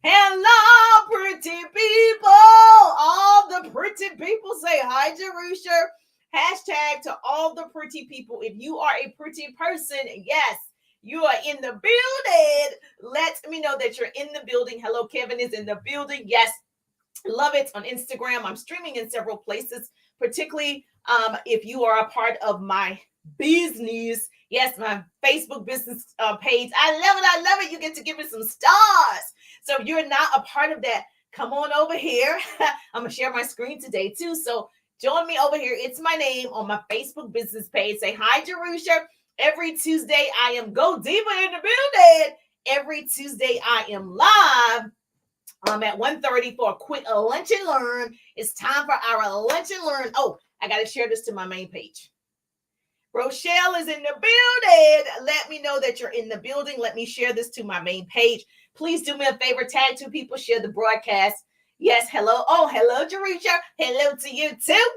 Hello, pretty people. All the pretty people say hi, Jerusha. Hashtag to all the pretty people. If you are a pretty person, yes, you are in the building. Let me know that you're in the building. Hello, Kevin is in the building. Yes, love it on Instagram. I'm streaming in several places, particularly if you are a part of my business. Yes, my Facebook business page. I love it. I love it. You get to give me some stars. So if you're not a part of that, come on over here. I'm going to share my screen today too. So join me over here. It's my name on my Facebook business page. Say hi, Jerusha. Every Tuesday, I am Go Diva in the building. Every Tuesday, I am live at 1:30 for a quick lunch and learn. It's time for our lunch and learn. Oh, I got to share this to my main page. Rochelle is in the building. Let me know that you're in the building. Let me share this to my main page. Please do me a favor. Tag 2 people. Share the broadcast. Yes, hello. Oh, hello, Jerusha. Hello to you too.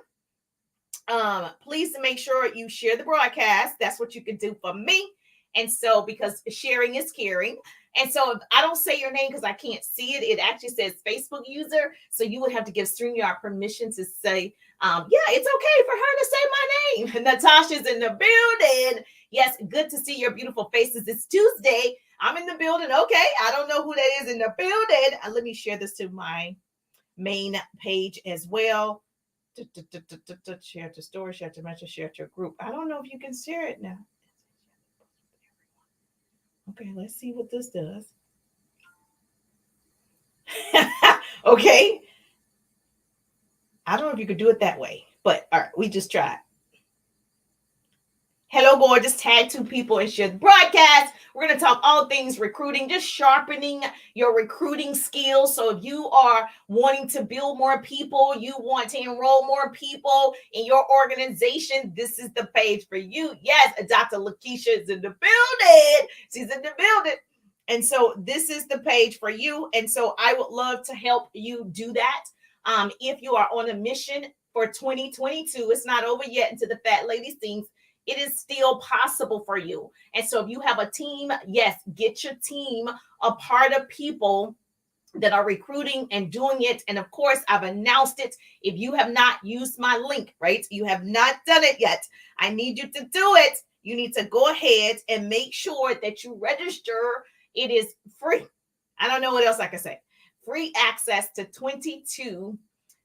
Please make sure you share the broadcast. That's what you can do for me. And so, because sharing is caring. And so, if I don't say your name because I can't see it, it actually says Facebook user. So you would have to give StreamYard permission to say, yeah, it's okay for her to say my name. Natasha's in the building. Yes, good to see your beautiful faces. It's Tuesday. I'm in the building. Okay, I don't know who that is in the building. Let me share this to my main page as well. Share to story, share to mention, share to group. I don't know if you can share it now. Okay, let's see what this does. Okay. I don't know if you could do it that way, but all right, we just tried. Hello, gorgeous. Tag 2 people and share the broadcast. We're going to talk all things recruiting, just sharpening your recruiting skills. So if you are wanting to build more people, you want to enroll more people in your organization, this is the page for you. Yes, Dr. Lakeisha is in the building. She's in the building. And so this is the page for you. And so I would love to help you do that. If you are on a mission for 2022, it's not over yet until the fat lady sings. It is still possible for you. And so if you have a team, yes, get your team a part of people that are recruiting and doing it. And of course, I've announced it. If you have not used my link, right? You have not done it yet. I need you to do it. You need to go ahead and make sure that you register. It is free. I don't know what else I can say. Free access to 22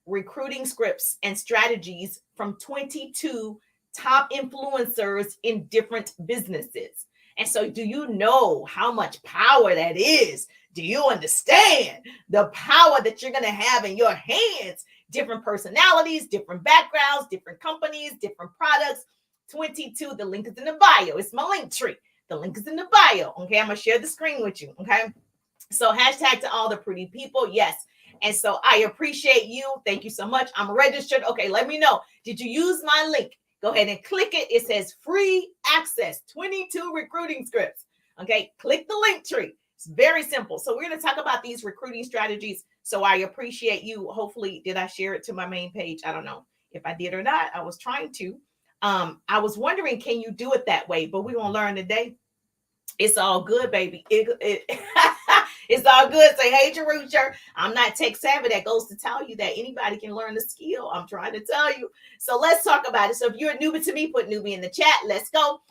recruiting scripts and strategies from 22 top influencers in different businesses. And so, do you know how much power that is? Do you understand the power that you're going to have in your hands? Different personalities, different backgrounds, different companies, different products. 22, the link is in the bio. It's my link tree. The link is in the bio. Okay, I'm going to share the screen with you. Okay, so hashtag to all the pretty people. Yes. And so I appreciate you. Thank you so much. I'm registered. Okay, let me know. Did you use my link? Go ahead and click it. It says free access, 22 recruiting scripts. Okay, click the link tree. It's very simple. So we're going to talk about these recruiting strategies. So I appreciate you. Hopefully, did I share it to my main page? I don't know if I did or not. I was trying to. I was wondering, can you do it that way? But we're going to learn today. It's all good, baby. It's all good. Say, hey, Jerusha, I'm not tech savvy. That goes to tell you that anybody can learn the skill. I'm trying to tell you. So let's talk about it. So if you're a newbie to me, put newbie in the chat. Let's go.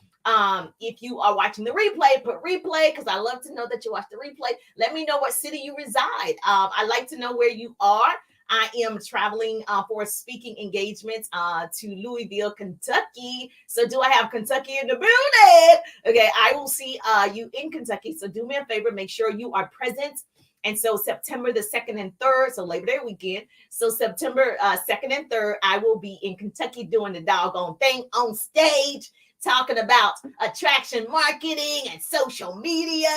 If you are watching the replay, put replay, because I love to know that you watch the replay. Let me know what city you reside. I like to know where you are. I am traveling for speaking engagements to Louisville, Kentucky. So do I have Kentucky in the building? Okay, I will see you in Kentucky. So do me a favor, make sure you are present. And so September the 2nd and 3rd, so Labor Day weekend. So September 2nd and 3rd, I will be in Kentucky doing the doggone thing on stage, talking about attraction marketing and social media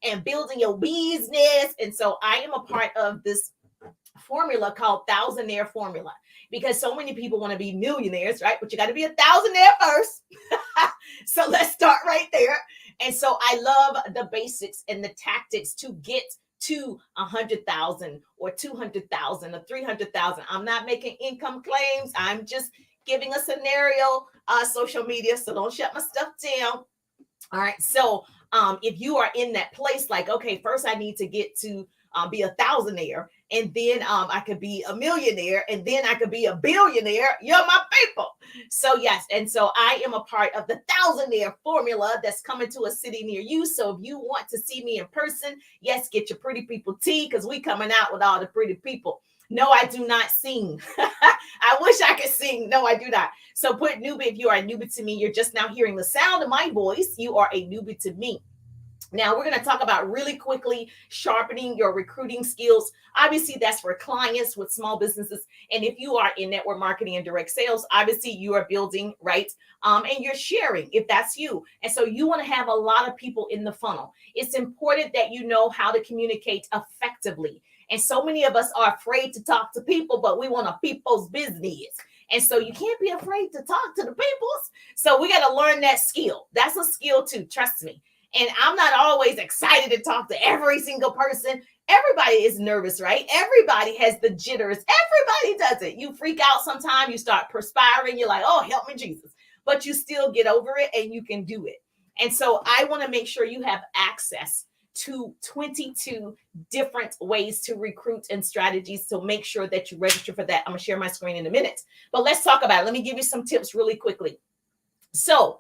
and building your business. And so I am a part of this formula called thousandaire formula, because so many people want to be millionaires, right? But you got to be a thousandaire first. So let's start right there. And so I love the basics and the tactics to get to 100,000 or 200,000 or 300,000. I'm not making income claims. I'm just giving a scenario, social media. So don't shut my stuff down. All right. So if you are in that place, like, okay, first I need to get to be a thousandaire, and then I could be a millionaire, and then I could be a billionaire. You're my people. So yes, and so I am a part of the thousandaire formula that's coming to a city near you. So if you want to see me in person, yes, get your pretty people tea, because we coming out with all the pretty people. No, I do not sing. I wish I could sing. No, I do not. So put newbie. If you are a newbie to me, you're just now hearing the sound of my voice. You are a newbie to me. Now, we're going to talk about really quickly sharpening your recruiting skills. Obviously, that's for clients with small businesses. And if you are in network marketing and direct sales, obviously you are building, right? And you're sharing if that's you. And so you want to have a lot of people in the funnel. It's important that you know how to communicate effectively. And so many of us are afraid to talk to people, but we want to people's business. And so you can't be afraid to talk to the people's. So we got to learn that skill. That's a skill too. Trust me. And I'm not always excited to talk to every single person. Everybody is nervous, right? Everybody has the jitters. Everybody does it. You freak out sometimes. You start perspiring. You're like, oh, help me, Jesus. But you still get over it and you can do it. And so I want to make sure you have access to 22 different ways to recruit and strategies. So make sure that you register for that. I'm going to share my screen in a minute. But let's talk about it. Let me give you some tips really quickly. So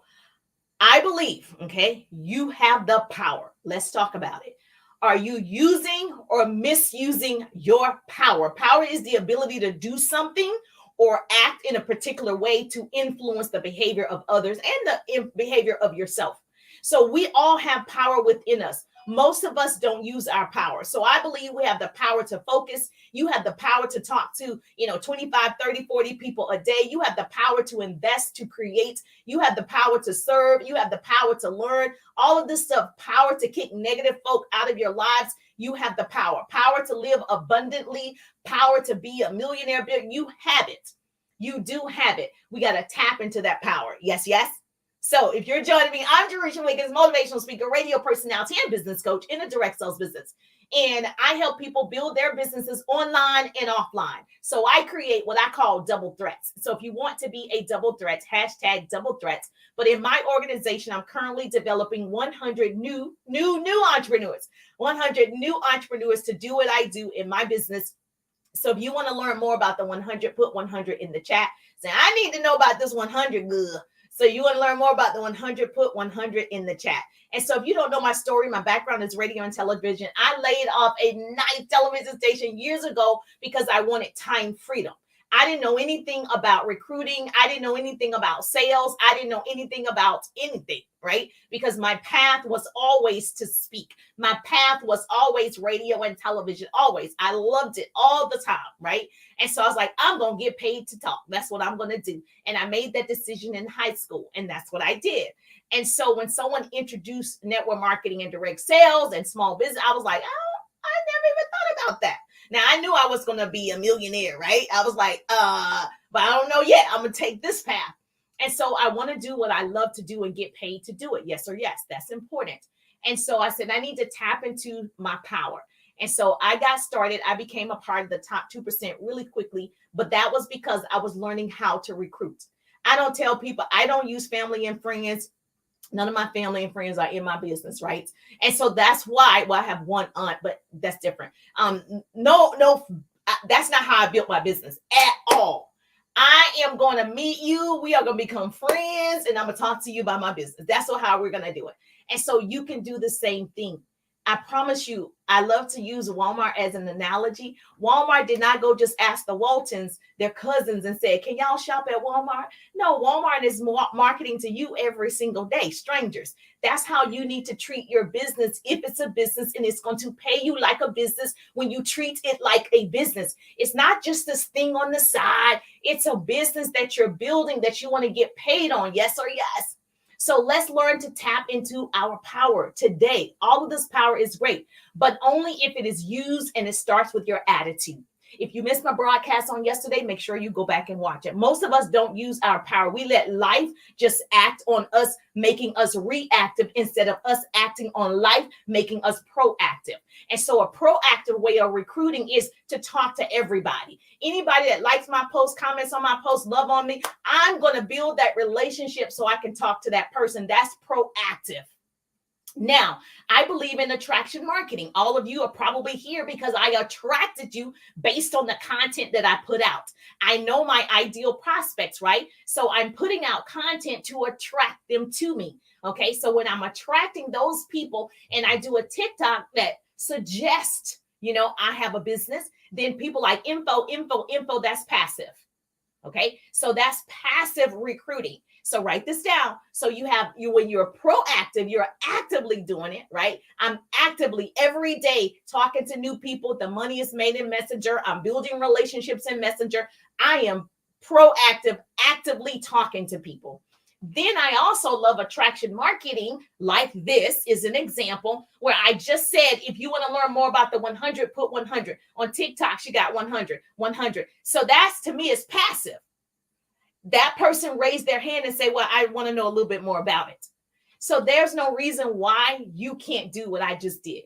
I believe, okay, you have the power. Let's talk about it. Are you using or misusing your power? Power is the ability to do something or act in a particular way to influence the behavior of others and the behavior of yourself. So we all have power within us. Most of us don't use our power. So I believe we have the power to focus. You have the power to talk to, 25, 30, 40 people a day. You have the power to invest, to create. You have the power to serve. You have the power to learn. All of this stuff, power to kick negative folk out of your lives. You have the power to live abundantly, power to be a millionaire. You have it. You do have it. We got to tap into that power. Yes, yes. So if you're joining me, I'm Jerisha Wiggins, motivational speaker, radio personality, and business coach in a direct sales business. And I help people build their businesses online and offline. So I create what I call double threats. So if you want to be a double threat, hashtag double threats. But in my organization, I'm currently developing 100 new entrepreneurs, 100 new entrepreneurs to do what I do in my business. So if you want to learn more about the 100, put 100 in the chat. Say, I need to know about this 100. Good. So you want to learn more about the 100, put 100 in the chat. And so if you don't know my story, my background is radio and television. I laid off a nice television station years ago because I wanted time freedom. I didn't know anything about recruiting. I didn't know anything about sales. I didn't know anything about anything, right? Because my path was always to speak. My path was always radio and television, always. I loved it all the time, right? And so I was like, I'm going to get paid to talk. That's what I'm going to do. And I made that decision in high school, and that's what I did. And so when someone introduced network marketing and direct sales and small business, I was like, oh, I never even thought about that. Now, I knew I was going to be a millionaire, right? I was like, but I don't know yet. I'm going to take this path. And so I want to do what I love to do and get paid to do it. Yes or yes. That's important. And so I said, I need to tap into my power. And so I got started. I became a part of the top 2% really quickly. But that was because I was learning how to recruit. I don't tell people, I don't use family and friends. None of my family and friends are in my business, right? And so that's why, I have one aunt, but that's different. No, that's not how I built my business at all. I am going to meet you. We are going to become friends, and I'm going to talk to you about my business. That's how we're going to do it. And so you can do the same thing. I promise you, I love to use Walmart as an analogy. Walmart did not go just ask the Waltons, their cousins, and say, can y'all shop at Walmart? No, Walmart is marketing to you every single day, strangers. That's how you need to treat your business if it's a business, and it's going to pay you like a business when you treat it like a business. It's not just this thing on the side. It's a business that you're building that you want to get paid on. Yes or yes. So let's learn to tap into our power today. All of this power is great, but only if it is used and it starts with your attitude. If you missed my broadcast on yesterday, make sure you go back and watch it. Most of us don't use our power. We let life just act on us, making us reactive instead of us acting on life, making us proactive. And so a proactive way of recruiting is to talk to everybody. Anybody that likes my post, comments on my post, love on me, I'm going to build that relationship so I can talk to that person. That's proactive. Now, I believe in attraction marketing. All of you are probably here because I attracted you based on the content that I put out. I know my ideal prospects, right? So I'm putting out content to attract them to me. Okay. So when I'm attracting those people and I do a TikTok that suggests, I have a business, then people like info, that's passive. Okay. So that's passive recruiting. So write this down. So when you're proactive, you're actively doing it, right? I'm actively every day talking to new people. The money is made in Messenger. I'm building relationships in Messenger. I am proactive, actively talking to people. Then I also love attraction marketing. Like this is an example where I just said, if you want to learn more about the 100, put 100. On TikTok, she got 100, 100. So that's, to me, is passive. That person raised their hand and say, well, I want to know a little bit more about it. So there's no reason why you can't do what I just did.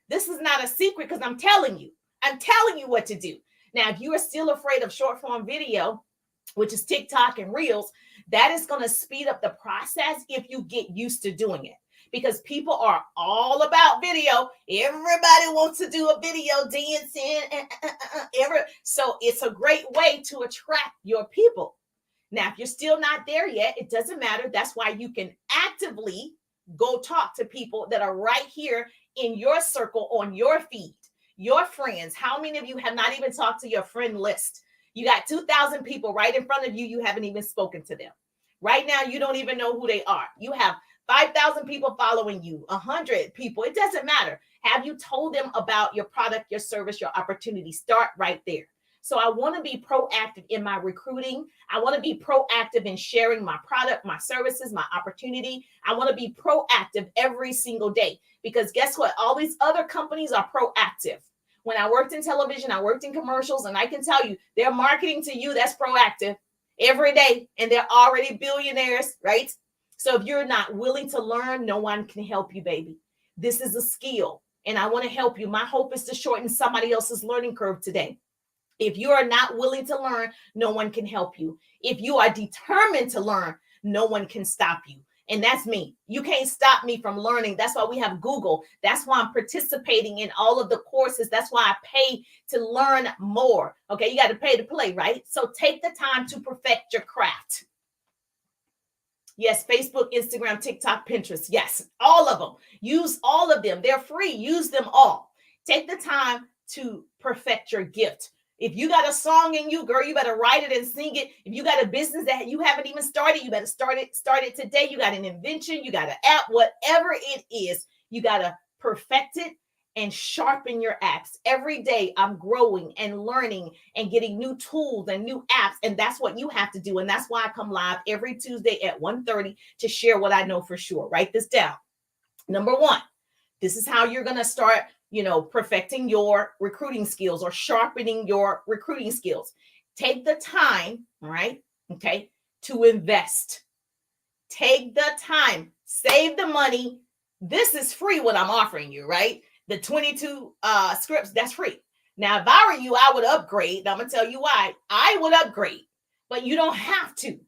This is not a secret because I'm telling you what to do. Now, if you are still afraid of short form video, which is TikTok and Reels, that is going to speed up the process if you get used to doing it. Because people are all about video. Everybody wants to do a video dancing. So it's a great way to attract your people. Now, if you're still not there yet, it doesn't matter. That's why you can actively go talk to people that are right here in your circle, on your feed, your friends. How many of you have not even talked to your friend list? You got 2,000 people right in front of you. You haven't even spoken to them. Right now, you don't even know who they are. You have 5,000 people following you, 100 people. It doesn't matter. Have you told them about your product, your service, your opportunity? Start right there. So I want to be proactive in my recruiting. I want to be proactive in sharing my product, my services, my opportunity. I want to be proactive every single day because guess what? All these other companies are proactive. When I worked in television, I worked in commercials, and I can tell you, they're marketing to you. That's proactive every day, and they're already billionaires, right? So if you're not willing to learn, no one can help you, baby. This is a skill, and I want to help you. My hope is to shorten somebody else's learning curve today. If you are not willing to learn, no one can help you. If you are determined to learn, no one can stop you. And that's me. You can't stop me from learning. That's why we have Google. That's why I'm participating in all of the courses. That's why I pay to learn more. Okay, you got to pay to play, right? So take the time to perfect your craft. Yes, Facebook, Instagram, TikTok, Pinterest. Yes, all of them. Use all of them. They're free. Use them all. Take the time to perfect your gift. If you got a song in you, girl, you better write it and sing it. If you got a business that you haven't even started, you better start it today. You got an invention, you got an app, whatever it is, you got to perfect it and sharpen your apps. Every day I'm growing and learning and getting new tools and new apps. And that's what you have to do. And that's why I come live every Tuesday at 1:30 to share what I know for sure. Write this down. Number one, this is how you're going to start perfecting your recruiting skills or sharpening your recruiting skills. Take the time, right? Okay, to invest. Take the time, save the money. This is free what I'm offering you, right? The 22 scripts, that's free. Now, if I were you, I would upgrade. I'm going to tell you why. I would upgrade, but you don't have to.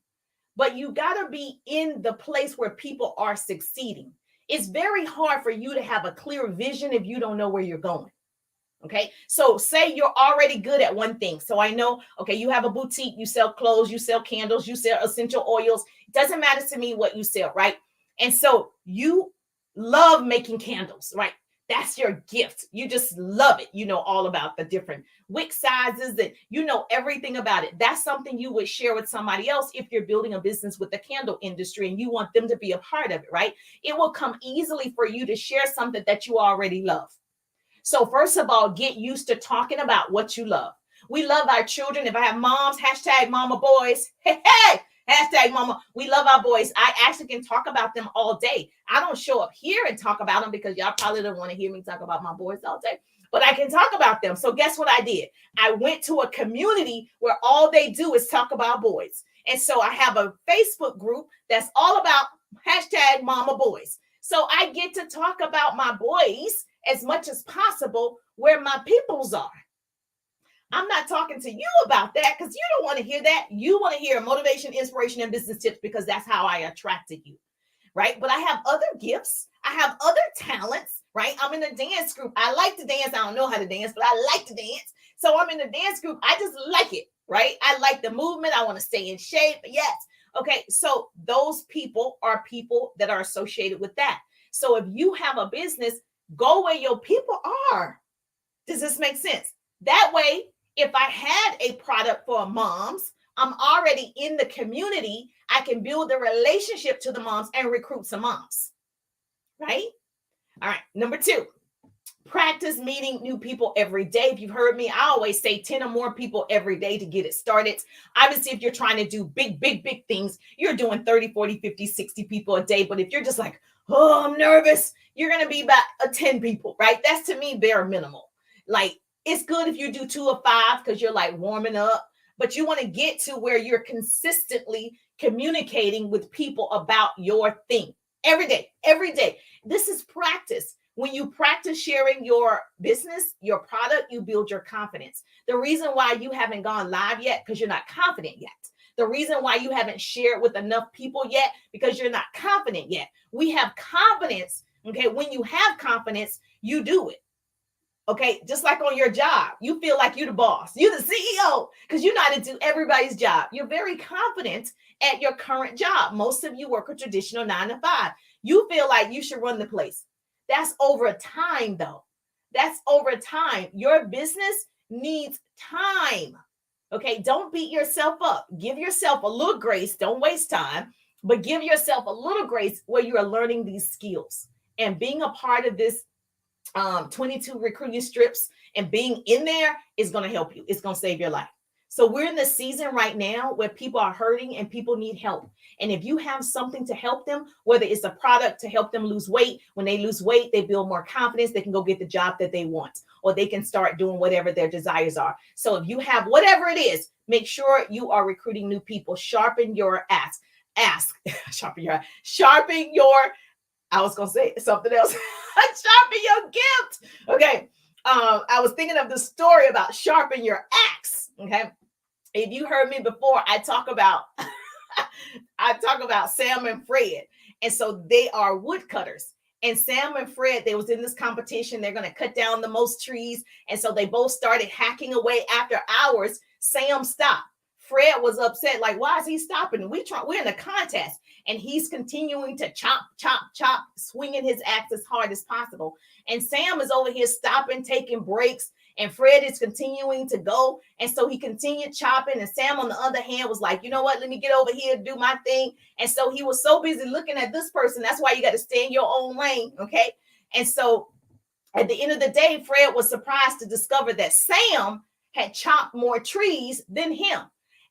But you got to be in the place where people are succeeding. It's very hard for you to have a clear vision if you don't know where you're going. Okay. So say you're already good at one thing. So I know, okay, you have a boutique, you sell clothes, you sell candles, you sell essential oils. It doesn't matter to me what you sell, right? And so you love making candles, right? That's your gift. You just love it. You know all about the different wick sizes and you know everything about it. That's something you would share with somebody else if you're building a business with the candle industry and you want them to be a part of it, right? It will come easily for you to share something that you already love. So first of all, get used to talking about what you love. We love our children. If I have moms, hashtag mama boys. Hey, hey. Hashtag mama, we love our boys. I actually can talk about them all day. I don't show up here and talk about them because y'all probably don't want to hear me talk about my boys all day, but I can talk about them. So guess what I did? I went to a community where all they do is talk about boys. And so I have a Facebook group that's all about hashtag mama boys. So I get to talk about my boys as much as possible where my peoples are. I'm not talking to you about that because you don't want to hear that. You want to hear motivation, inspiration, and business tips because that's how I attracted you. right? But I have other gifts. I have other talents, right? I'm in a dance group. I like to dance. I don't know how to dance, but I like to dance. So I'm in a dance group. I just like it, right? I like the movement. I want to stay in shape. Yes. Okay. So those people are people that are associated with that. So if you have a business, go where your people are. Does this make sense? That way, if I had a product for moms, I'm already in the community. I can build a relationship to the moms and recruit some moms, right? All right. Number 2, practice meeting new people every day. If you've heard me, I always say 10 or more people every day to get it started. Obviously, if you're trying to do big things, you're doing 30, 40, 50, 60 people a day. But if you're just like, oh, I'm nervous, you're going to be about 10 people, right? That's to me bare minimal. Like, it's good if you do 2 or 5 because you're like warming up, but you want to get to where you're consistently communicating with people about your thing every day, every day. This is practice. When you practice sharing your business, your product, you build your confidence. The reason why you haven't gone live yet, because you're not confident yet. The reason why you haven't shared with enough people yet, because you're not confident yet. We have confidence. Okay. When you have confidence, you do it. Okay. Just like on your job, you feel like you're the boss. You're the CEO because you know how to do everybody's job. You're very confident at your current job. Most of you work a traditional 9 to 5. You feel like you should run the place. That's over time, though. That's over time. Your business needs time. Okay. Don't beat yourself up. Give yourself a little grace. Don't waste time, but give yourself a little grace where you are learning these skills and being a part of this 22 recruiting strips and being in there is going to help you. It's going to save your life. So we're in the season right now where people are hurting and people need help. And if you have something to help them, whether it's a product to help them lose weight, when they lose weight, they build more confidence. They can go get the job that they want, or they can start doing whatever their desires are. So if you have whatever it is, make sure you are recruiting new people. Sharpen your sharpen your, I was going to say something else. Sharpen your gift. Okay. I was thinking of the story about sharpen your axe. Okay. If you heard me before, I talk about Sam and Fred. And so they are woodcutters. And Sam and Fred, they was in this competition. They're going to cut down the most trees. And so they both started hacking away. After hours, Sam stopped. Fred was upset, like, why is he stopping? We're in a contest. And he's continuing to chop, swinging his axe as hard as possible. And Sam is over here stopping, taking breaks. And Fred is continuing to go. And so he continued chopping. And Sam, on the other hand, was like, you know what? Let me get over here and do my thing. And so he was so busy looking at this person. That's why you got to stay in your own lane. Okay. And so at the end of the day, Fred was surprised to discover that Sam had chopped more trees than him.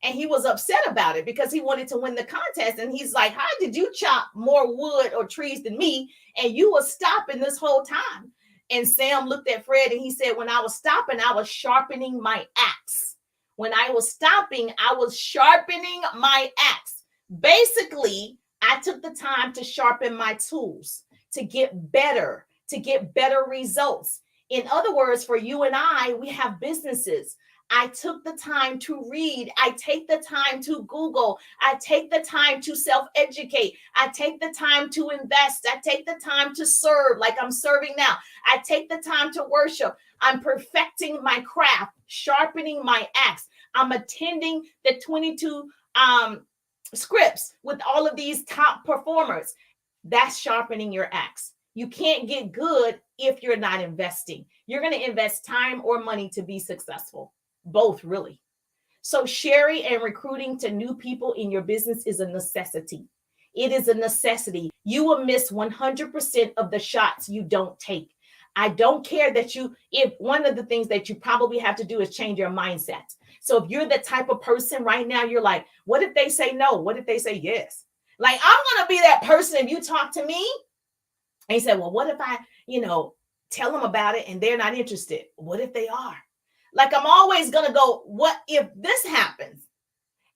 And he was upset about it because he wanted to win the contest. And he's like, how did you chop more wood or trees than me? And you were stopping this whole time. And Sam looked at Fred and he said, when I was stopping, I was sharpening my axe. When I was stopping, I was sharpening my axe. Basically, I took the time to sharpen my tools, to get better results. In other words, for you and I, we have businesses. I took the time to read. I take the time to Google. I take the time to self-educate. I take the time to invest. I take the time to serve like I'm serving now. I take the time to worship. I'm perfecting my craft, sharpening my axe. I'm attending the 22 scripts with all of these top performers. That's sharpening your axe. You can't get good if you're not investing. You're going to invest time or money to be successful. Both, really. So sharing and recruiting to new people in your business is a necessity. It is a necessity. You will miss 100% of the shots you don't take. I don't care that if one of the things that you probably have to do is change your mindset. So if you're the type of person right now, you're like, what if they say no? What if they say yes? Like, I'm going to be that person if you talk to me. And he said, well, what if I, tell them about it and they're not interested? What if they are? Like, I'm always going to go, what if this happens?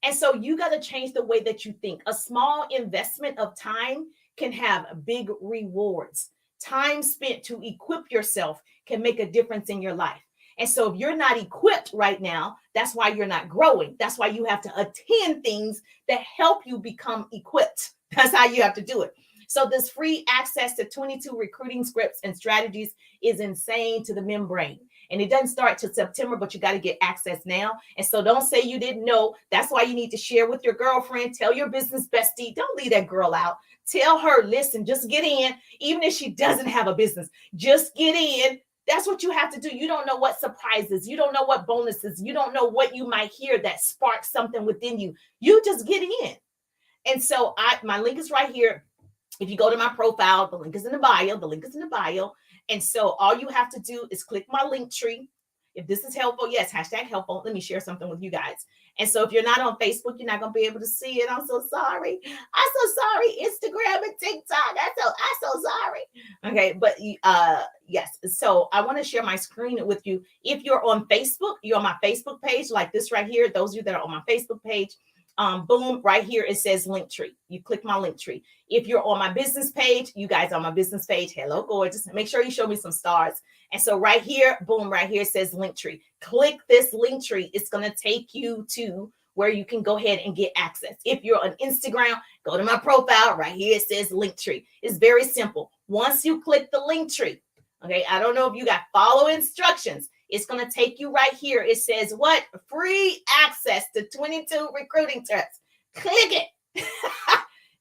And so you got to change the way that you think. A small investment of time can have big rewards. Time spent to equip yourself can make a difference in your life. And so if you're not equipped right now, that's why you're not growing. That's why you have to attend things that help you become equipped. That's how you have to do it. So this free access to 22 recruiting scripts and strategies is insane to the membrane. And it doesn't start till September, but you got to get access now. And so don't say you didn't know. That's why you need to share with your girlfriend. Tell your business bestie. Don't leave that girl out. Tell her, listen, just get in. Even if she doesn't have a business, just get in. That's what you have to do. You don't know what surprises. You don't know what bonuses. You don't know what you might hear that sparks something within you. You just get in. And so my link is right here. If you go to my profile, the link is in the bio. The link is in the bio. And so all you have to do is click my link tree. If this is helpful, yes, hashtag helpful. Let me share something with you guys. And so if you're not on Facebook, you're not going to be able to see it. I'm so sorry. I'm so sorry. Instagram and TikTok. I'm so sorry. Okay. But yes. So I want to share my screen with you. If you're on Facebook, you're on my Facebook page like this right here. Those of you that are on my Facebook page, boom, right here, it says link tree. You click my link tree. If you're on my business page, you guys on my business page, hello, gorgeous. Make sure you show me some stars. And so right here, boom, right here, it says link tree. Click this link tree. It's going to take you to where you can go ahead and get access. If you're on Instagram, go to my profile. Right here, it says link tree. It's very simple. Once you click the link tree, okay, I don't know if you got follow instructions. It's going to take you right here. It says what? Free access to 22 recruiting tips. Click it.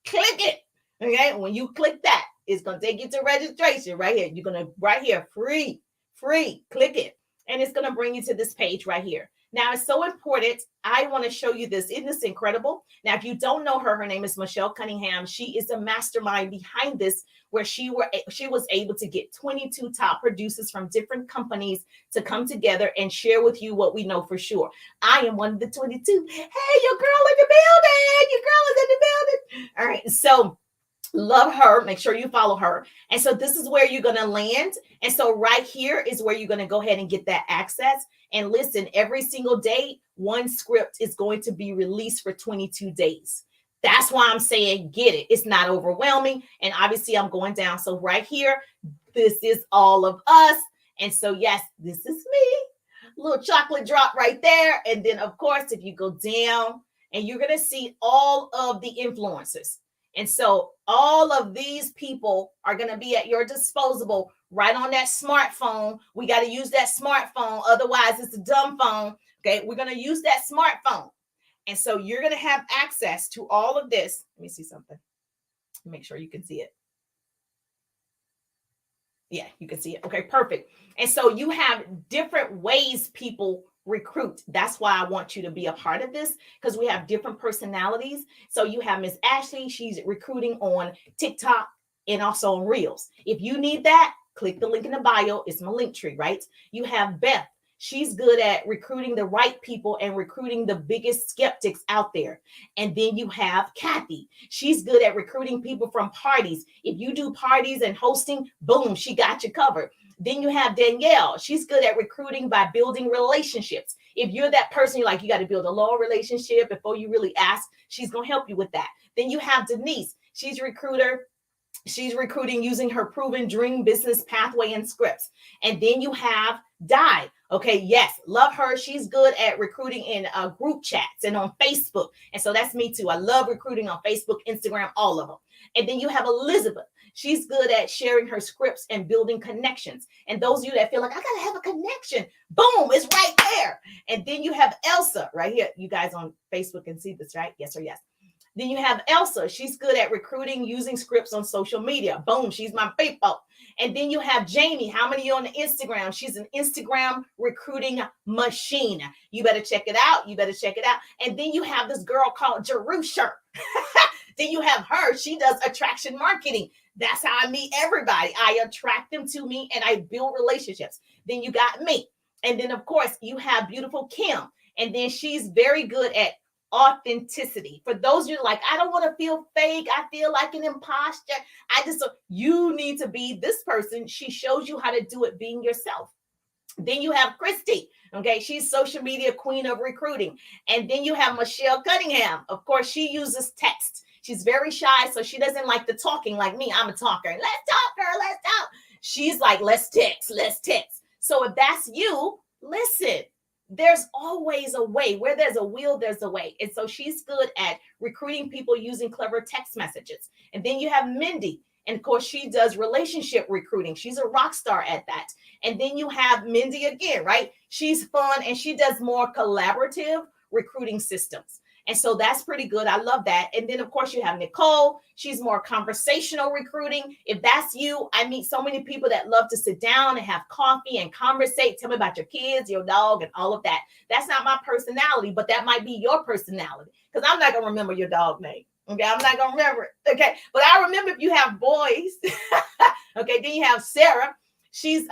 Click it. Okay. When you click that, it's going to take you to registration right here. You're going to right here, free, click it. And it's going to bring you to this page right here. Now, it's so important. I want to show you this. Isn't this incredible? Now, if you don't know her, her name is Michelle Cunningham. She is a mastermind behind this, where she was able to get 22 top producers from different companies to come together and share with you what we know for sure. I am one of the 22. Hey, your girl in the building. Your girl is in the building. All right. So love her. Make sure you follow her. And so this is where you're going to land. And so right here is where you're going to go ahead and get that access. And listen, every single day, one script is going to be released for 22 days. That's why I'm saying get it. It's not overwhelming. And obviously I'm going down. So right here, this is all of us. And so, yes, this is me. Little chocolate drop right there. And then, of course, if you go down, and you're going to see all of the influencers. And so all of these people are going to be at your disposal right on that smartphone. We got to use that smartphone. Otherwise, it's a dumb phone. Okay, we're going to use that smartphone. And so you're going to have access to all of this. Let me see something. Make sure you can see it. Yeah, you can see it. Okay, perfect. And so you have different ways people recruit. That's why I want you to be a part of this, because we have different personalities. So you have Miss Ashley. She's recruiting on TikTok and also on Reels. If you need that, click the link in the bio. It's my link tree, right? You have Beth. She's good at recruiting the right people and recruiting the biggest skeptics out there. And then you have Kathy. She's good at recruiting people from parties. If you do parties and hosting, boom, she got you covered. Then you have Danielle. She's good at recruiting by building relationships. If you're that person, you're like, you got to build a long relationship before you really ask, she's going to help you with that. Then you have Denise. She's a recruiter. She's recruiting using her proven dream business pathway and scripts. And then you have Di. Okay, yes, love her. She's good at recruiting in group chats and on Facebook. And so that's me too. I love recruiting on Facebook, Instagram, all of them. And then you have Elizabeth. She's good at sharing her scripts and building connections. And those of you that feel like, I got to have a connection, boom, it's right there. And then you have Elsa right here. You guys on Facebook can see this, right? Yes or yes. Then you have Elsa. She's good at recruiting using scripts on social media. Boom, she's my people. And then you have Jamie. How many on Instagram? She's an Instagram recruiting machine. You better check it out. You better check it out. And then you have this girl called Jerusha. Then you have her. She does attraction marketing. That's how I meet everybody. I attract them to me and I build relationships. Then you got me. And then, of course, you have beautiful Kim. And then she's very good at authenticity. For those of you like, I don't want to feel fake. I feel like an imposter. You need to be this person. She shows you how to do it being yourself. Then you have Christy. Okay. She's social media queen of recruiting. And then you have Michelle Cunningham. Of course, she uses text. She's very shy. So she doesn't like the talking like me. I'm a talker. Let's talk, girl. Let's talk. She's like, let's text. So if that's you, listen. there's always a way. Where there's a will, there's a way. And so she's good at recruiting people using clever text messages. And then you have Mindy. And of course, she does relationship recruiting. She's a rock star at that. And then you have Mindy again, right? She's fun and she does more collaborative recruiting systems. And so that's pretty good. I love that. And then, of course, you have Nicole. She's more conversational recruiting. If that's you, I meet so many people that love to sit down and have coffee and conversate. Tell me about your kids, your dog, and all of that. That's not my personality, but that might be your personality because I'm not going to remember your dog name. Okay, I'm not going to remember it. Okay, but I remember if you have boys. Okay, then you have Sarah. She's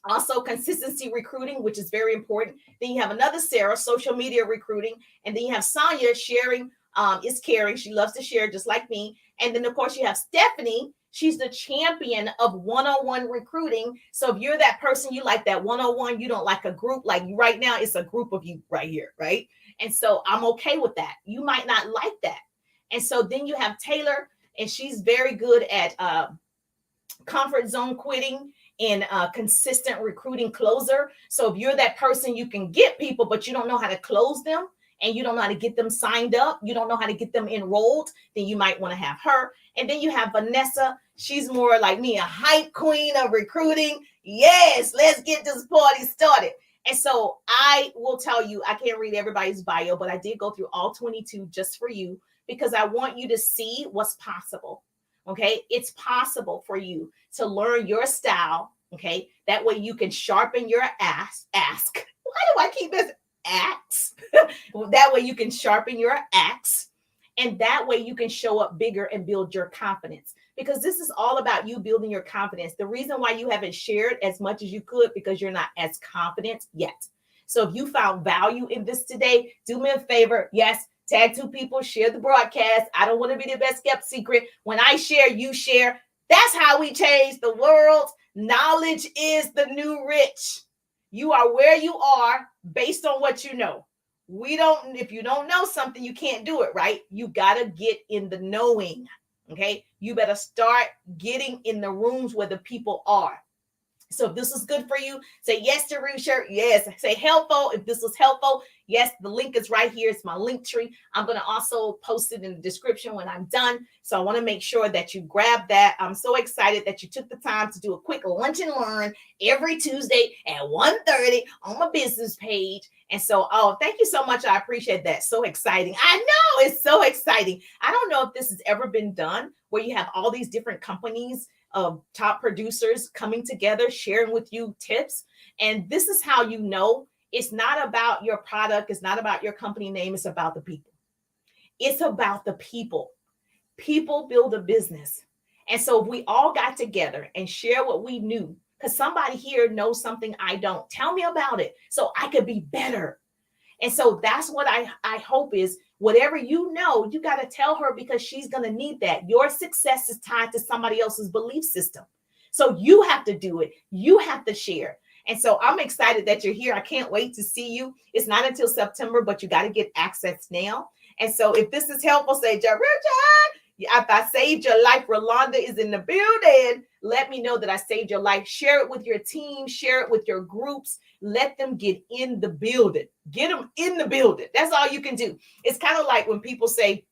also consistency recruiting, which is very important. Then you have another Sarah, social media recruiting. And then you have Sonia, sharing is caring. She loves to share just like me. And then, of course, you have Stephanie. She's the champion of one-on-one recruiting. So if you're that person, you like that one-on-one, you don't like a group. Like right now, it's a group of you right here, right? And so I'm okay with that. You might not like that. And so then you have Taylor, and she's very good at comfort zone quitting and consistent recruiting closer. So if you're that person, you can get people, but you don't know how to close them and you don't know how to get them signed up. You don't know how to get them enrolled. Then you might want to have her. And then you have Vanessa. She's more like me, a hype queen of recruiting. Yes, let's get this party started. And so I will tell you, I can't read everybody's bio, but I did go through all 22 just for you because I want you to see what's possible. Okay, it's possible for you to learn your style. Okay, that way you can sharpen your ask. Why do I keep this axe? That way you can sharpen your axe, and that way you can show up bigger and build your confidence. Because this is all about you building your confidence. The reason why you haven't shared as much as you could because you're not as confident yet. So if you found value in this today, do me a favor. Yes. Tag 2 people, share the broadcast. I don't want to be the best kept secret. When I share, you share. That's how we change the world. Knowledge is the new rich. You are where you are based on what you know. If you don't know something, you can't do it, right? You got to get in the knowing, okay? You better start getting in the rooms where the people are. So if this is good for you, say yes to research. Yes. Say helpful. If this was helpful, yes, the link is right here. It's my link tree. I'm going to also post it in the description when I'm done. So I want to make sure that you grab that. I'm so excited that you took the time to do a quick lunch and learn every Tuesday at 1:30 on my business page. And so, thank you so much. I appreciate that. So exciting. I know it's so exciting. I don't know if this has ever been done where you have all these different companies of top producers coming together, sharing with you tips. And this is how you know it's not about your product. It's not about your company name. It's about the people. It's about the people. People build a business. And so if we all got together and share what we knew, because somebody here knows something I don't, tell me about it so I could be better. And so that's what I hope is whatever you know, you got to tell her because she's going to need that. Your success is tied to somebody else's belief system. So you have to do it. You have to share. And so I'm excited that you're here. I can't wait to see you. It's not until September, but you got to get access now. And so if this is helpful, say, Richard, if I saved your life, Rolanda is in the building. Let me know that I saved your life. Share it with your team. Share it with your groups. Let them get in the building. Get them in the building. That's all you can do. It's kind of like when people say,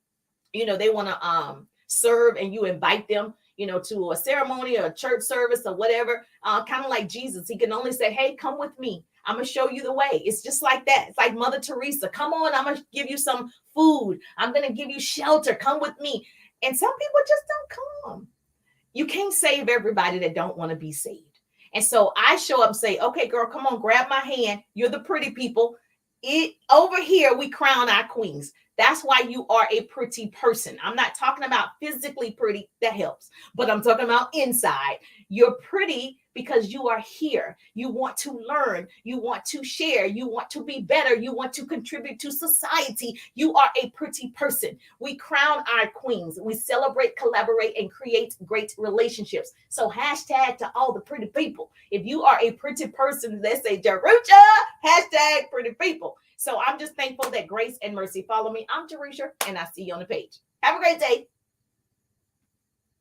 they want to serve and you invite them, to a ceremony or a church service or whatever, kind of like Jesus. He can only say, hey, come with me. I'm going to show you the way. It's just like that. It's like Mother Teresa. Come on, I'm going to give you some food. I'm going to give you shelter. Come with me. And some people just don't come. You can't save everybody that don't want to be saved. And so I show up and say, okay, girl, come on, grab my hand. You're the pretty people. Over here, we crown our queens. That's why you are a pretty person. I'm not talking about physically pretty. That helps. But I'm talking about inside. You're pretty because you are here. You want to learn. You want to share. You want to be better. You want to contribute to society. You are a pretty person. We crown our queens. We celebrate, collaborate, and create great relationships. So hashtag to all the pretty people. If you are a pretty person, let's say Jerusha, hashtag pretty people. So I'm just thankful that grace and mercy follow me. I'm Jerusha, and I see you on the page. Have a great day.